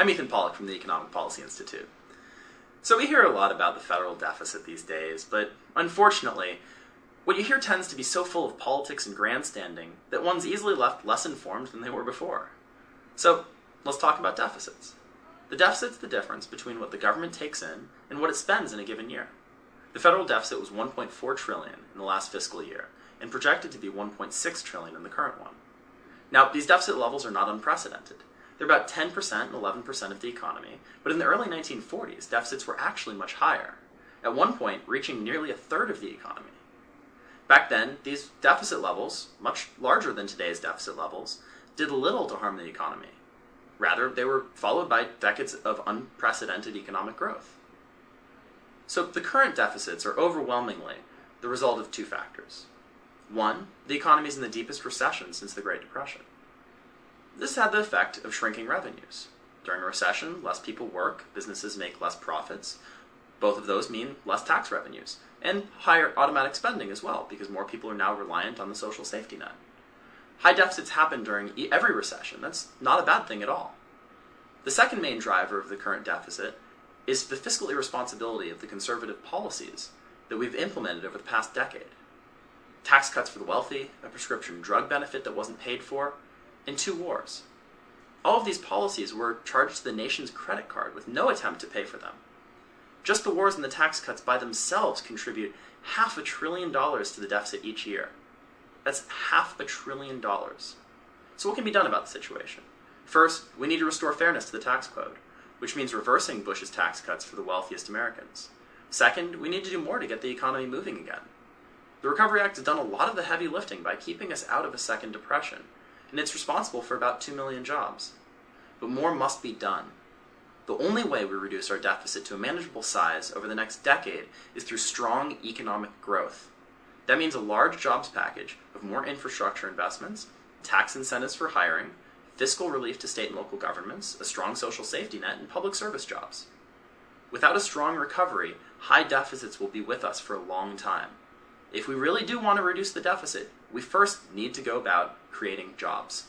I'm Ethan Pollack from the Economic Policy Institute. So we hear a lot about the federal deficit these days, but unfortunately, what you hear tends to be so full of politics and grandstanding that one's easily left less informed than they were before. So let's talk about deficits. The deficit's the difference between what the government takes in and what it spends in a given year. The federal deficit was $1.4 trillion in the last fiscal year, and projected to be $1.6 trillion in the current one. Now, these deficit levels are not unprecedented. They're about 10% and 11% of the economy, but in the early 1940s, deficits were actually much higher, at one point reaching nearly a third of the economy. Back then, these deficit levels, much larger than today's deficit levels, did little to harm the economy. Rather, they were followed by decades of unprecedented economic growth. So the current deficits are overwhelmingly the result of two factors. One, the economy is in the deepest recession since the Great Depression. This had the effect of shrinking revenues. During a recession, less people work, businesses make less profits. Both of those mean less tax revenues, and higher automatic spending as well, because more people are now reliant on the social safety net. High deficits happen during every recession. That's not a bad thing at all. The second main driver of the current deficit is the fiscal irresponsibility of the conservative policies that we've implemented over the past decade. Tax cuts for the wealthy, a prescription drug benefit that wasn't paid for, and 2 wars. All of these policies were charged to the nation's credit card with no attempt to pay for them. Just the wars and the tax cuts by themselves contribute $500 billion to the deficit each year. That's $500 billion. So what can be done about the situation? First, we need to restore fairness to the tax code, which means reversing Bush's tax cuts for the wealthiest Americans. Second, we need to do more to get the economy moving again. The Recovery Act has done a lot of the heavy lifting by keeping us out of a second depression, and it's responsible for about 2 million jobs. But more must be done. The only way we reduce our deficit to a manageable size over the next decade is through strong economic growth. That means a large jobs package of more infrastructure investments, tax incentives for hiring, fiscal relief to state and local governments, a strong social safety net, and public service jobs. Without a strong recovery, high deficits will be with us for a long time. If we really do want to reduce the deficit, we first need to go about creating jobs.